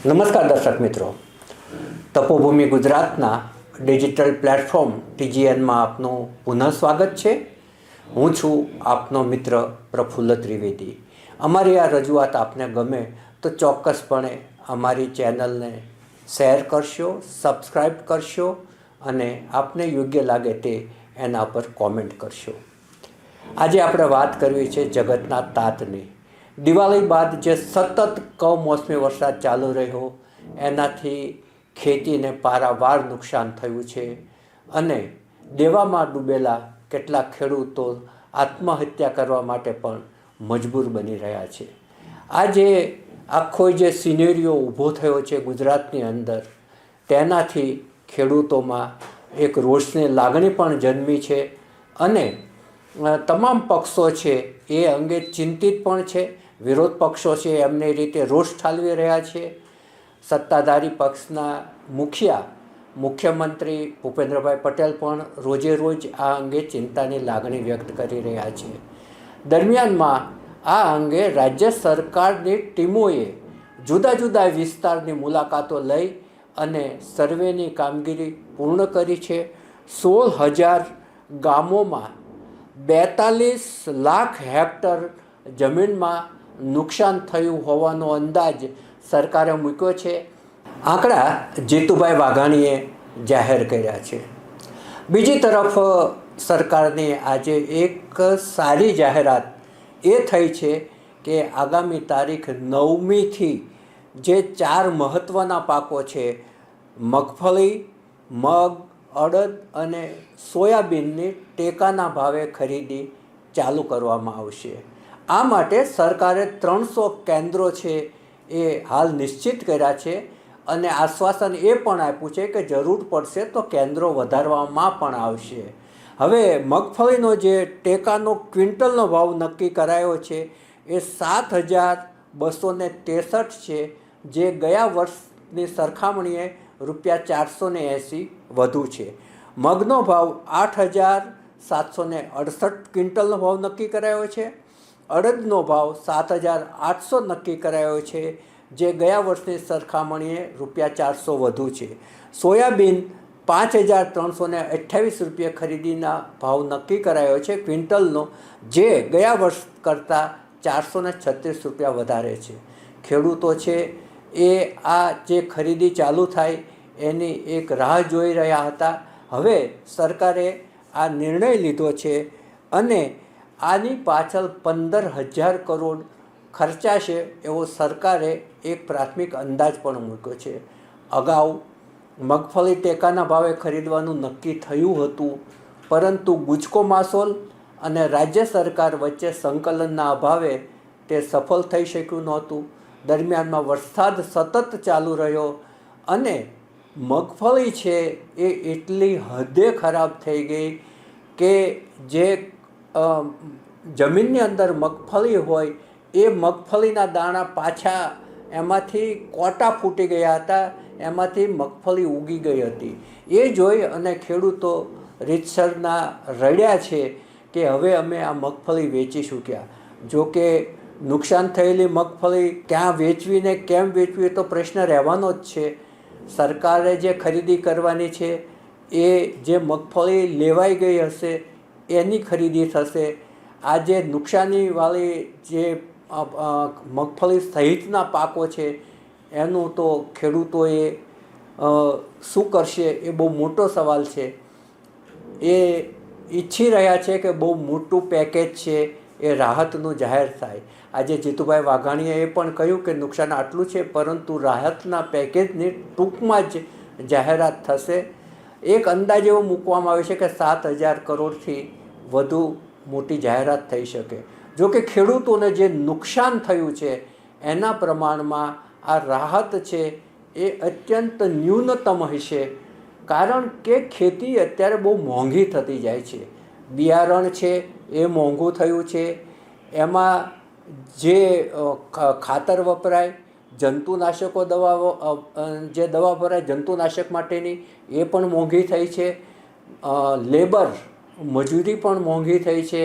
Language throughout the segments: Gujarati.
નમસ્કાર દર્શક મિત્રો, તપોભૂમિ ગુજરાતના ડિજિટલ પ્લેટફોર્મ TGNમાં આપનું પુનઃ સ્વાગત છે. હું છું આપનો મિત્ર પ્રફુલ્લ ત્રિવેદી. અમારી આ રજૂઆત આપને ગમે તો ચોક્કસપણે અમારી ચેનલને શેર કરશો, સબસ્ક્રાઈબ કરશો અને આપને યોગ્ય લાગે તે એના પર કોમેન્ટ કરશો. આજે આપણે વાત કરવી છે જગતના તાતની. દિવાળી બાદ જે સતત કમોસમી વરસાદ ચાલુ રહ્યો એનાથી ખેતીને પારાવાર નુકસાન થયું છે અને દેવામાં ડૂબેલા કેટલાક ખેડૂતો આત્મહત્યા કરવા માટે પણ મજબૂર બની રહ્યા છે. આજે આખો જે સિનેરિયો ઊભો થયો છે ગુજરાતની અંદર, તેનાથી ખેડૂતોમાં એક રોષની લાગણી પણ જન્મી છે અને તમામ પક્ષો છે એ અંગે ચિંતિત પણ છે. વિરોધ પક્ષો છે એમની રીતે રોષ ઠાલવી રહ્યા છે. સત્તાધારી પક્ષના મુખ્યમંત્રી ભૂપેન્દ્રભાઈ પટેલ પણ રોજે રોજ આ અંગે ચિંતાની લાગણી વ્યક્ત કરી રહ્યા છે. દરમિયાનમાં આ અંગે રાજ્ય સરકારની ટીમોએ જુદા જુદા વિસ્તારની મુલાકાતો લઈ અને સર્વેની કામગીરી પૂર્ણ કરી છે. 16,000 ગામોમાં 42 લાખ હેક્ટર જમીનમાં નુકસાન થયું હોવાનો અંદાજ સરકારે મૂક્યો છે. આંકડા જીતુભાઈ વાઘાણીએ જાહેર કર્યા છે. બીજી તરફ સરકારની આજે એક સારી જાહેરાત એ થઈ છે કે આગામી તારીખ 9મીથી જે 4 મહત્ત્વના પાકો છે, મગફળી, મગ, અડદ અને સોયાબીનની ટેકાના ભાવે ખરીદી ચાલુ કરવામાં આવશે. આ માટે સરકારે 300 કેન્દ્રો છે એ હાલ નિશ્ચિત કર્યા છે અને આશ્વાસન એ પણ આપ્યું છે કે જરૂર પડશે તો કેન્દ્રો વધારવામાં પણ આવશે. હવે મગફળીનો જે ટેકાનો ક્વિન્ટલનો ભાવ નક્કી કરાયો છે એ 7,263 છે, જે ગયા વર્ષની સરખામણીએ ₹480 વધુ છે. મગનો ભાવ 8,768 ક્વિન્ટલનો ભાવ નક્કી કરાયો છે. અડદનો ભાવ 7,800 નક્કી કરાયો છે, જે ગયા વર્ષની સરખામણીએ ₹400 વધુ છે. સોયાબીન 5,328 ખરીદીના ભાવ નક્કી કરાયો છે ક્વિન્ટલનો, જે ગયા વર્ષ કરતાં ₹436 વધારે છે. ખેડૂતો છે એ આ જે ખરીદી ચાલુ થાય એની એક રાહ જોઈ રહ્યા હતા. હવે સરકારે આ નિર્ણય લીધો છે અને આની પાછળ 15,000 કરોડ ખર્ચાશે એવો સરકારે એક પ્રાથમિક અંદાજ પણ મૂક્યો છે. અગાઉ મગફળી ટેકાના ભાવે ખરીદવાનું નક્કી થયું હતું, પરંતુ ગુજકો માસોલ અને રાજ્ય સરકાર વચ્ચે સંકલનના અભાવે તે સફળ થઈ શક્યું નહોતું. દરમિયાનમાં વરસાદ સતત ચાલુ રહ્યો અને મગફળી છે એ એટલી હદે ખરાબ થઈ ગઈ કે જે જમીનની અંદર મગફળી હોય એ મગફળીના દાણા પાછા એમાંથી કોટા ફૂટી ગયા હતા, એમાંથી મગફળી ઉગી ગઈ હતી. એ જોઈ અને ખેડૂતો રીતસરના રડ્યા છે કે હવે અમે આ મગફળી વેચીશું ક્યાં. જો કે નુકસાન થયેલી મગફળી ક્યાં વેચવીને કેમ વેચવી તો પ્રશ્ન રહેવાનો જ છે. સરકારે જે ખરીદી કરવાની છે એ જે મગફળી લેવાઈ ગઈ હશે એની ખરીદી થશે. આ જે નુકસાનીવાળી જે મગફળી સહિતના પાકો છે એનું તો ખેડૂતોએ શું કરશે એ બહુ મોટો સવાલ છે. એ ઈચ્છી રહ્યા છે કે બહુ મોટું પેકેજ છે એ રાહતનું જાહેર થાય. આજે જીતુભાઈ વાઘાણીએ એ પણ કહ્યું કે નુકસાન આટલું છે, પરંતુ રાહતના પેકેજની ટૂંકમાં જ જાહેરાત થશે. એક અંદાજ એવો મૂકવામાં આવે છે કે 7,000 કરોડથી વધુ મોટી જાહેરાત થઈ શકે. જો કે ખેડૂતોને જે નુકસાન થયું છે એના પ્રમાણમાં આ રાહત છે એ અત્યંત ન્યૂનતમ હશે, કારણ કે ખેતી અત્યારે બહુ મોંઘી થતી જાય છે. બિયારણ છે એ મોંઘું થયું છે, એમાં જે ખાતર વપરાય, જંતુનાશકો જે દવા વપરાય જંતુનાશક માટેની એ પણ મોંઘી થઈ છે. લેબર મજૂરી પણ મોંઘી થઈ છે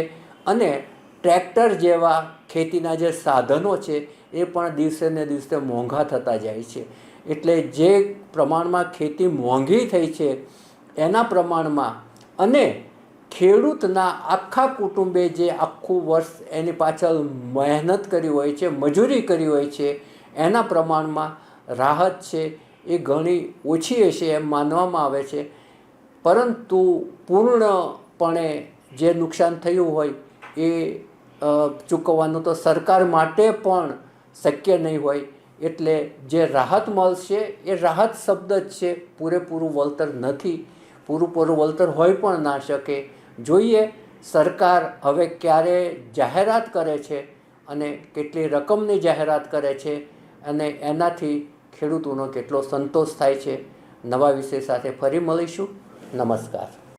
અને ટ્રેક્ટર જેવા ખેતીના જે સાધનો છે એ પણ દિવસે ને દિવસે મોંઘા થતા જાય છે. એટલે જે પ્રમાણમાં ખેતી મોંઘી થઈ છે એના પ્રમાણમાં અને ખેડૂતના આખા કુટુંબે જે આખું વર્ષ એની પાછળ મહેનત કરી હોય છે, મજૂરી કરી હોય છે, એના પ્રમાણમાં રાહત છે એ ઘણી ઓછી હશે એમ માનવામાં આવે છે. પરંતુ પૂર્ણપણે જે નુકસાન થયું હોય એ ચૂકવવાનું તો સરકાર માટે પણ શક્ય નહીં હોય. એટલે જે રાહત મળશે એ રાહત શબ્દ જ છે, પૂરેપૂરું વળતર નથી. પૂરેપૂરું વળતર હોઈ પણ ના શકે. જોઈએ સરકાર હવે ક્યારે જાહેરાત કરે છે અને કેટલી રકમની જાહેરાત કરે છે અને એનાથી ખેડૂતોનો કેટલો સંતોષ થાય છે. નવા વિષય સાથે ફરી મળીશું. નમસ્કાર.